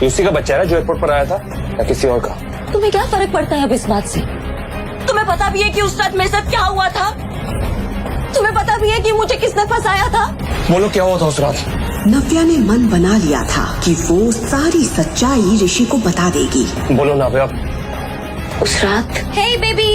ये उसी का बच्चा है जो एयरपोर्ट पर आया था या किसी और का? तुम्हें क्या फर्क पड़ता है अब इस बात से? तुम्हें पता भी है कि उस रात मेरे साथ क्या हुआ था? तुम्हें पता भी है कि मुझे किसने फंसाया था? बोलो क्या हुआ था उस रात? नव्या ने मन बना लिया था कि वो सारी सच्चाई ऋषि को बता देगी। बोलो नव्या। उस रात हे बेबी।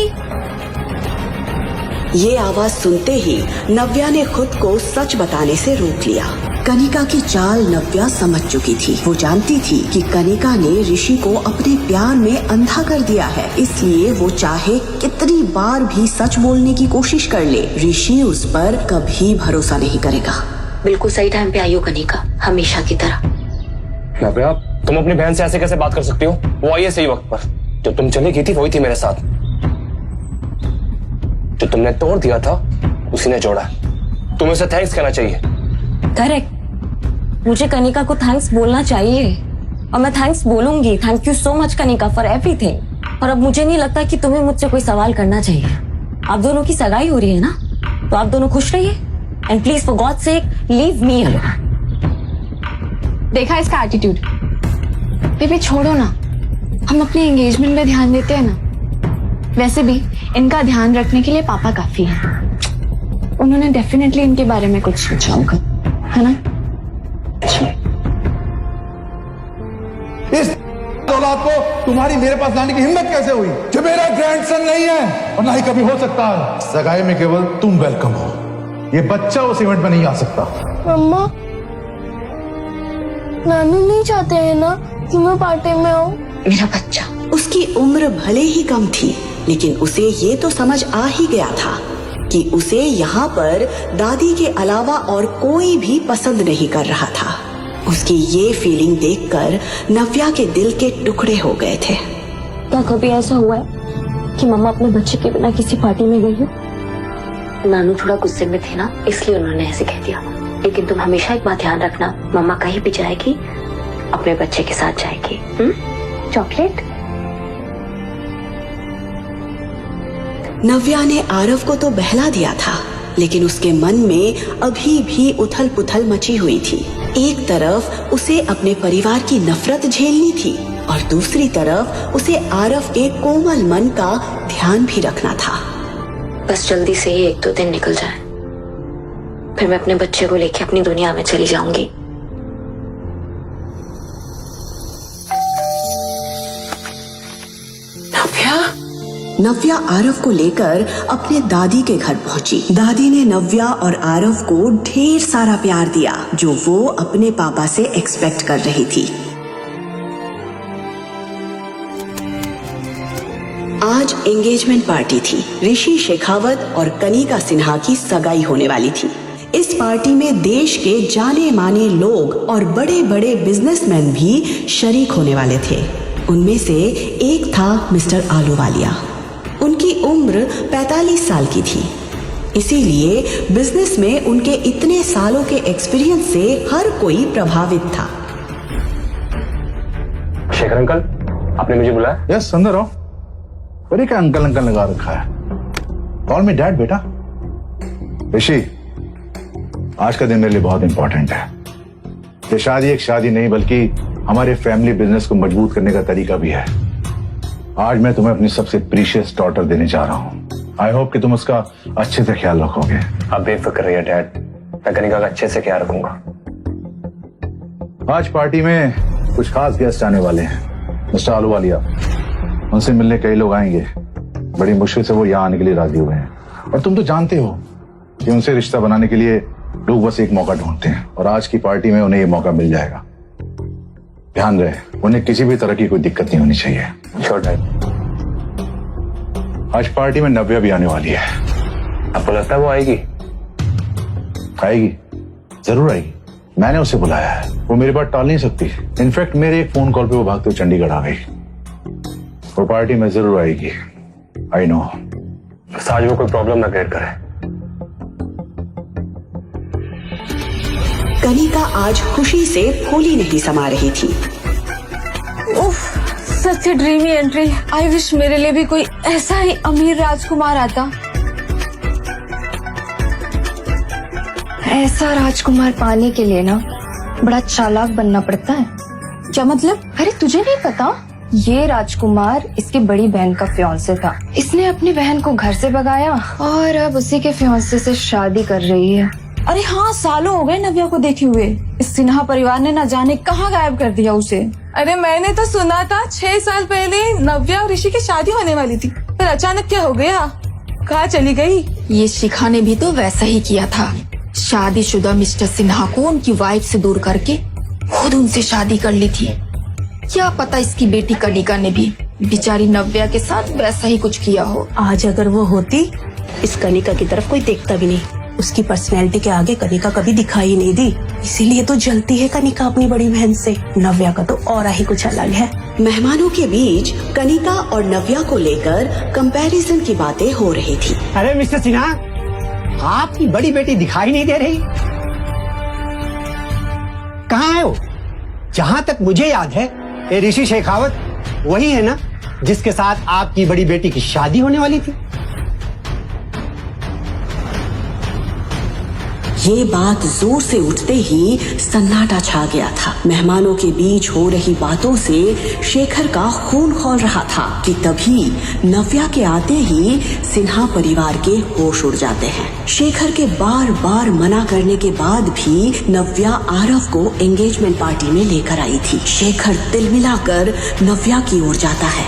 ये आवाज सुनते ही नव्या ने खुद को सच बताने से रोक लिया। कनिका की चाल नव्या समझ चुकी थी। वो जानती थी कि कनिका ने ऋषि को अपने प्यार में अंधा कर दिया है, इसलिए वो चाहे कितनी बार भी सच बोलने की कोशिश कर ले, ऋषि उस पर कभी भरोसा नहीं करेगा। बिल्कुल सही टाइम पे आई हो कनिका, हमेशा की तरह। नव्या, तुम अपनी बहन से ऐसे कैसे बात कर सकती हो? वो आई है सही वक्त पर। जो तुम चली गई थी वही थी मेरे साथ। जो तुमने तोड़ दिया था उसी ने जोड़ा। तुम्हें उसे थैंक्स कहना चाहिए। करेक्ट, मुझे कनिका को थैंक्स बोलना चाहिए और मैं थैंक्स बोलूंगी। Thank you so much Kanika for everything. और अब मुझे नहीं लगता कि तुम्हें मुझसे कोई सवाल करना चाहिए। आप दोनों की सगाई हो रही है ना, तो आप दोनों खुश रहिए and please for God sake leave me alone. देखा इसका एटीट्यूड। बेबी छोड़ो ना, हम अपने एंगेजमेंट में ध्यान देते हैं ना। वैसे भी इनका ध्यान रखने के लिए पापा काफी है। उन्होंने डेफिनेटली इनके बारे में कुछ सोचा होगा, है ना? इस औलाद को तुम्हारी मेरे पास लाने की हिम्मत कैसे हुई? जो मेरा ग्रैंडसन नहीं है और ना ही कभी हो सकता है। सगाई में केवल तुम वेलकम हो, ये बच्चा उस इवेंट में नहीं आ सकता। मम्मा, नानू नहीं चाहते हैं ना कि मैं पार्टी में आऊं? मेरा बच्चा। उसकी उम्र भले ही कम थी, लेकिन उसे ये तो समझ आ ही गया था कि उसे यहाँ पर दादी के अलावा और कोई भी पसंद नहीं कर रहा था। उसकी ये फीलिंग देखकर नव्या के दिल के टुकड़े हो गए थे। क्या कभी ऐसा हुआ है कि मम्मा अपने बच्चे के बिना किसी पार्टी में गई हो? नानू थोड़ा गुस्से में थे ना, इसलिए उन्होंने ऐसे कह दिया। लेकिन तुम हमेशा एक बात ध्यान रखना, मम्मा कहीं भी जाएगी अपने बच्चे के साथ जाएगी। चॉकलेट। नव्या ने आरव को तो बहला दिया था, लेकिन उसके मन में अभी भी उथल पुथल मची हुई थी। एक तरफ उसे अपने परिवार की नफरत झेलनी थी और दूसरी तरफ उसे आरव के कोमल मन का ध्यान भी रखना था। बस जल्दी से ही 1-2 दिन निकल जाए, फिर मैं अपने बच्चे को लेके अपनी दुनिया में चली जाऊंगी। नव्या आरव को लेकर अपने दादी के घर पहुंची। दादी ने नव्या और आरव को ढेर सारा प्यार दिया, जो वो अपने पापा से एक्सपेक्ट कर रही थी। आज एंगेजमेंट पार्टी थी। ऋषि शेखावत और कनिका सिन्हा की सगाई होने वाली थी। इस पार्टी में देश के जाने माने लोग और बड़े बड़े बिजनेसमैन भी शरीक होने वाले थे। उनमें से एक था मिस्टर आलूवालिया। उनकी उम्र 45 साल की थी, इसीलिए बिजनेस में उनके इतने सालों के एक्सपीरियंस से हर कोई प्रभावित था। शेखर अंकल, आपने मुझे बुलाया? यस, अंदर आओ। पर क्या अंकल अंकल लगा रखा है? कॉल मी डैड बेटा। ऋषि, आज का दिन मेरे लिए बहुत इंपॉर्टेंट है। ये शादी एक शादी नहीं बल्कि हमारे फैमिली बिजनेस को मजबूत करने का तरीका भी है। आज मैं तुम्हें अपनी सबसे प्रीशियस डॉटर देने जा रहा हूँ। आई होप कि तुम उसका अच्छे से ख्याल रखोगे। आप बेफिक्र रहिए डैड, मैं कनिका का अच्छे से ख्याल रखूंगा। आज पार्टी में कुछ खास गेस्ट आने वाले हैं। मिस्टर आलूवालिया, उनसे मिलने कई लोग आएंगे। बड़ी मुश्किल से वो यहाँ आने के लिए राजी हुए हैं और तुम तो जानते हो कि उनसे रिश्ता बनाने के लिए लोग बस एक मौका ढूंढते हैं और आज की पार्टी में उन्हें ये मौका मिल जाएगा। ध्यान रहे, उन्हें किसी भी तरह की कोई दिक्कत नहीं होनी चाहिए। Sure dad. आज पार्टी में नव्या भी आने वाली है। आपको लगता है वो आएगी? आएगी, जरूर आएगी। मैंने उसे बुलाया है, वो मेरी बात टाल नहीं सकती। इनफैक्ट मेरे एक फोन कॉल पे वो भागते हुए चंडीगढ़ आ गई। वो पार्टी में जरूर आएगी, आई नो। आज वो कोई प्रॉब्लम ना क्रिएट करे। कनिका आज खुशी से फूली नहीं समा रही थी। उफ, सच ड्रीमी एंट्री। आई विश मेरे लिए भी कोई ऐसा ही अमीर राजकुमार आता। ऐसा राजकुमार पाने के लिए ना बड़ा चालाक बनना पड़ता है। क्या मतलब? अरे तुझे नहीं पता? ये राजकुमार इसकी बड़ी बहन का फियांसे था। इसने अपनी बहन को घर से भगाया और अब उसी के फियांसे से शादी कर रही है। अरे हाँ, सालों हो गए नव्या को देखे हुए। इस सिन्हा परिवार ने न जाने कहाँ गायब कर दिया उसे। अरे मैंने तो सुना था 6 साल पहले नव्या और ऋषि की शादी होने वाली थी, पर अचानक क्या हो गया? कहाँ चली गई? ये शिखा ने भी तो वैसा ही किया था। शादीशुदा मिस्टर सिन्हा को उनकी वाइफ से दूर करके खुद उनसे शादी कर ली थी। क्या पता इसकी बेटी कनिका ने भी बेचारी नव्या के साथ वैसा ही कुछ किया हो। आज अगर वो होती, इस कनिका की तरफ कोई देखता भी नहीं। उसकी पर्सनैलिटी के आगे कनिका कभी दिखाई नहीं दी, इसीलिए तो जलती है कनिका अपनी बड़ी बहन से। नव्या का तो और ही कुछ अलग है। मेहमानों के बीच कनिका और नव्या को लेकर कंपैरिजन की बातें हो रही थी। अरे मिस्टर सिन्हा, आपकी बड़ी बेटी दिखाई नहीं दे रही, कहाँ है वो? जहाँ तक मुझे याद है, ये ऋषि शेखावत वही है ना जिसके साथ आपकी बड़ी बेटी की शादी होने वाली थी? ये बात जोर से उठते ही सन्नाटा छा गया था। मेहमानों के बीच हो रही बातों से शेखर का खून खौल रहा था कि तभी नव्या के आते ही सिन्हा परिवार के होश उड़ जाते हैं। शेखर के बार बार मना करने के बाद भी नव्या आरव को एंगेजमेंट पार्टी में लेकर आई थी। शेखर तिलमिलाकर नव्या की ओर जाता है।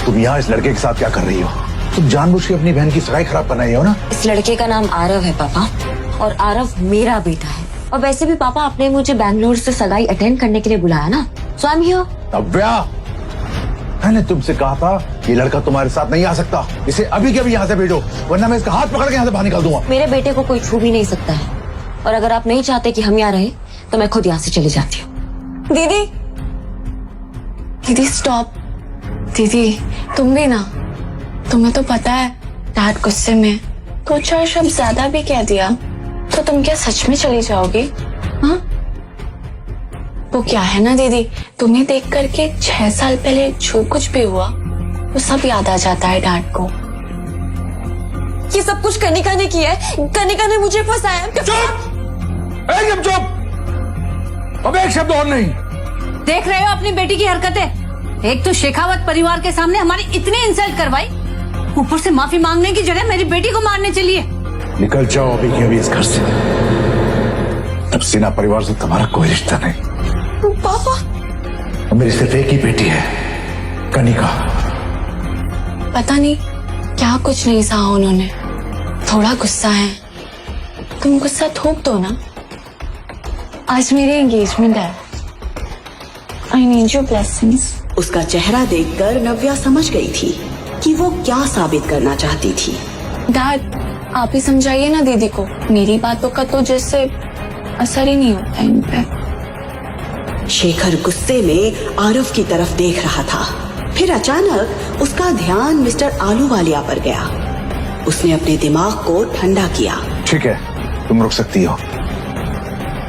तुम यहाँ इस लड़के के साथ क्या कर रही हो? तुम जानबूझ के अपनी बहन की सगाई खराब करना ही हो ना? इस लड़के का नाम आरव है पापा, और आरव मेरा बेटा है। और वैसे भी पापा, आपने मुझे बैंगलोर से सगाई अटेंड करने के लिए बुलाया ना, सो आई एम हियर। नव्या, मैंने तुमसे कहा था ये लड़का तुम्हारे साथ नहीं आ सकता। इसे अभी के अभी यहाँ से भेजो, वरना मैं इसका हाथ पकड़ के यहाँ से बाहर निकाल दूंगा। मेरे बेटे को कोई छू भी नहीं सकता है, और अगर आप नहीं चाहते कि हम यहाँ रहे तो मैं खुद यहाँ से चली जाती हूँ। दीदी, दीदी स्टॉप। दीदी तुम भी ना, तुम्हें तो पता है डैड गुस्से में 2-4 शब्द ज्यादा भी कह दिया तो तुम क्या सच में चली जाओगी? हाँ, वो क्या है ना दीदी, तुम्हें देख करके 6 साल पहले जो कुछ भी हुआ वो सब याद आ जाता है डैड को। ये सब कुछ कनिका ने किया है, कनिका ने मुझे फंसाया। एकदम चुप, अब एक शब्द और नहीं। देख रहे हो अपनी बेटी की हरकतें? एक तो शेखावत परिवार के सामने हमारी इतनी इंसल्ट करवाई, ऊपर से माफी मांगने की जगह मेरी बेटी को मारने चलिए। निकल जाओ अभी के अभी इस घर से। तब सिन्हा परिवार से तुम्हारा कोई रिश्ता नहीं। पापा, और मेरी सिर्फ एक ही बेटी है, कनिका। पता नहीं क्या कुछ नहीं सहा उन्होंने, थोड़ा गुस्सा है। तुम गुस्सा थोप दो ना। आज मेरी एंगेजमेंट है, आई नीड योर ब्लेसिंग्स। उसका चेहरा देखकर नव्या समझ गई थी कि वो क्या साबित करना चाहती थी। डैड आप ही समझाइए ना दीदी को, मेरी बातों का तो जैसे असर ही नहीं होता इन पे। शेखर गुस्से में आरव की तरफ देख रहा था। फिर अचानक उसका ध्यान मिस्टर आलूवालिया पर गया। उसने अपने दिमाग को ठंडा किया। ठीक है, तुम रुक सकती हो,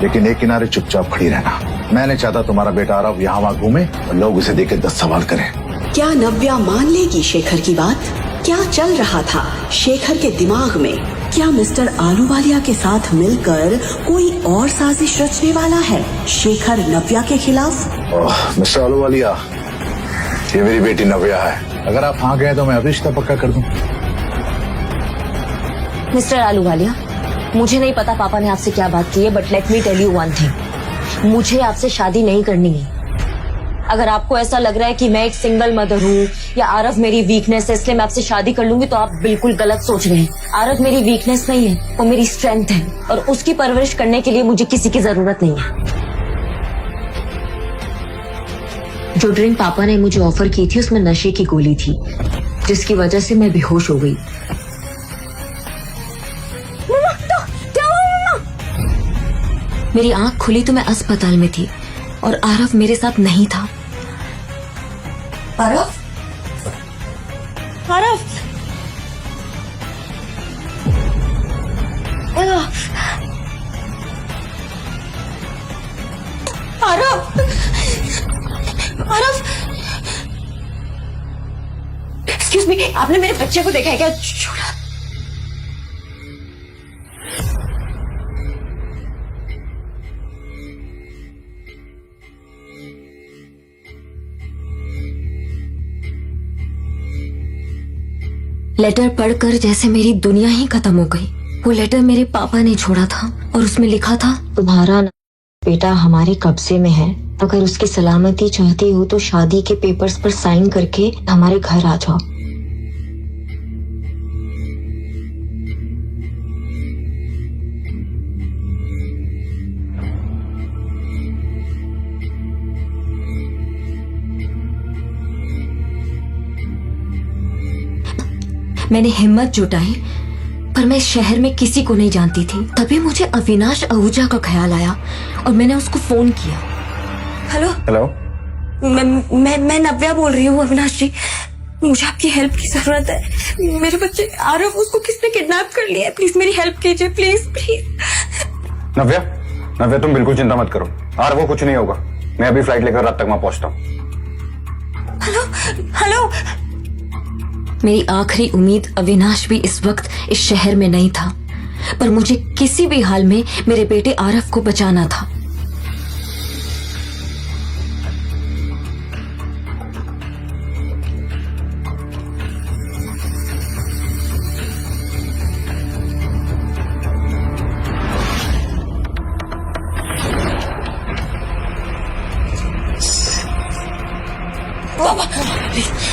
लेकिन एक किनारे चुपचाप खड़ी रहना। मैं नहीं चाहता तुम्हारा बेटा आरव यहाँ वहाँ घूमे और लोग उसे देख के 10 सवाल करें। क्या नव्या मान लेगी शेखर की बात? क्या चल रहा था शेखर के दिमाग में? क्या मिस्टर आलूवालिया के साथ मिलकर कोई और साजिश रचने वाला है शेखर नव्या के खिलाफ? मिस्टर आलूवालिया, ये मेरी बेटी नव्या है। अगर आप हाँ गए तो मैं अभी रिश्ता पक्का कर दूं। मिस्टर आलूवालिया, मुझे नहीं पता पापा ने आपसे क्या बात की है, but let me tell you one thing, मुझे आपसे शादी नहीं करनी है। अगर आपको ऐसा लग रहा है कि मैं एक सिंगल मदर हूँ या आरव मेरी वीकनेस है इसलिए मैं आपसे शादी कर लूंगी, तो आप बिल्कुल गलत सोच रहे हैं। आरव मेरी वीकनेस नहीं है, वो मेरी स्ट्रेंथ है, और उसकी परवरिश करने के लिए मुझे किसी की जरूरत नहीं है। जो ड्रिंक पापा ने मुझे ऑफर की थी उसमें नशे की गोली थी, जिसकी वजह से मैं बेहोश हो गई। मेरी आंख खुली तो मैं अस्पताल में थी और आरव मेरे साथ नहीं था। आरव, आरव, आरव, आरव, एक्सक्यूज मी, आपने मेरे बच्चे को देखा है क्या? छोड़ा। लेटर पढ़कर जैसे मेरी दुनिया ही खत्म हो गई। वो लेटर मेरे पापा ने छोड़ा था और उसमें लिखा था, तुम्हारा बेटा हमारे कब्जे में है, अगर उसकी सलामती चाहती हो तो शादी के पेपर्स पर साइन करके हमारे घर आ जाओ। मैंने हिम्मत जुटाई, पर मैं इस शहर में किसी को नहीं जानती थी। तभी मुझे अविनाश आहूजा का ख्याल आया और मैंने उसको फोन किया। हेलो हेलो, मैं नव्या बोल रही हूँ। अविनाश जी, मुझे आपकी हेल्प की जरूरत है। मेरे बच्चे आरव, उसको किसने किडनैप कर लिया है। प्लीज मेरी हेल्प कीजिए, प्लीज प्लीज। नव्या, नव्या तुम बिल्कुल चिंता मत करो, और वो कुछ नहीं होगा। मैं अभी फ्लाइट लेकर रात तक वहां पहुंचता हूँ। Hello hello. मेरी आखिरी उम्मीद अविनाश भी इस वक्त इस शहर में नहीं था, पर मुझे किसी भी हाल में मेरे बेटे आरव को बचाना था।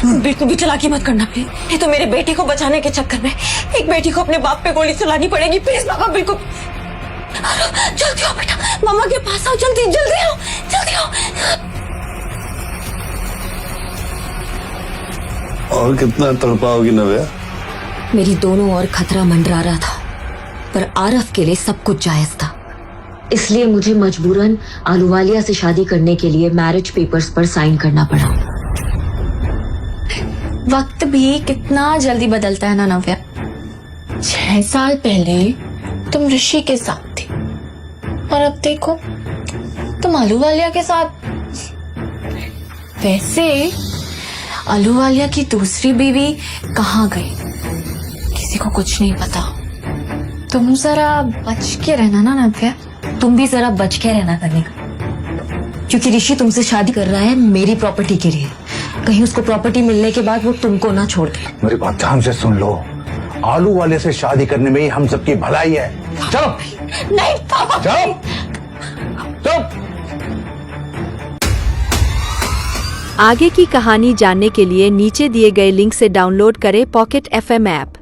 बिल्कुल भी चालाकी मत करना प्लीज। नहीं तो मेरे बेटे को बचाने के चक्कर में एक बेटी को अपने बाप पे गोली चलानी पड़ेगी। प्लीज बाबा, बिल्कुल जल्दी आओ बेटा, मामा के पास आओ, जल्दी जल्दी आओ, जल्दी आओ। और कितना तड़पाओगी नव्या? मेरी दोनों ओर खतरा मंडरा रहा था, पर आरव के लिए सब कुछ जायज था। इसलिए मुझे मजबूरन आलूवालिया से शादी करने के लिए मैरिज पेपर्स पर साइन करना पड़ा। वक्त भी कितना जल्दी बदलता है ना नव्या। 6 साल पहले तुम ऋषि के साथ थी और अब देखो तुम आलूवालिया के साथ। वैसे आलूवालिया की दूसरी बीवी कहाँ गई, किसी को कुछ नहीं पता। तुम जरा बच के रहना ना नव्या। तुम भी जरा बच के रहना करने का, क्योंकि ऋषि तुमसे शादी कर रहा है मेरी प्रॉपर्टी के लिए। कहीं उसको प्रॉपर्टी मिलने के बाद वो तुमको ना छोड़ दे। मेरी बात ध्यान से सुन लो, आलू वाले से शादी करने में ही हम सबकी भलाई है। चलो। नहीं पापा, चलो चलो। आगे की कहानी जानने के लिए नीचे दिए गए लिंक से डाउनलोड करें पॉकेट FM ऐप।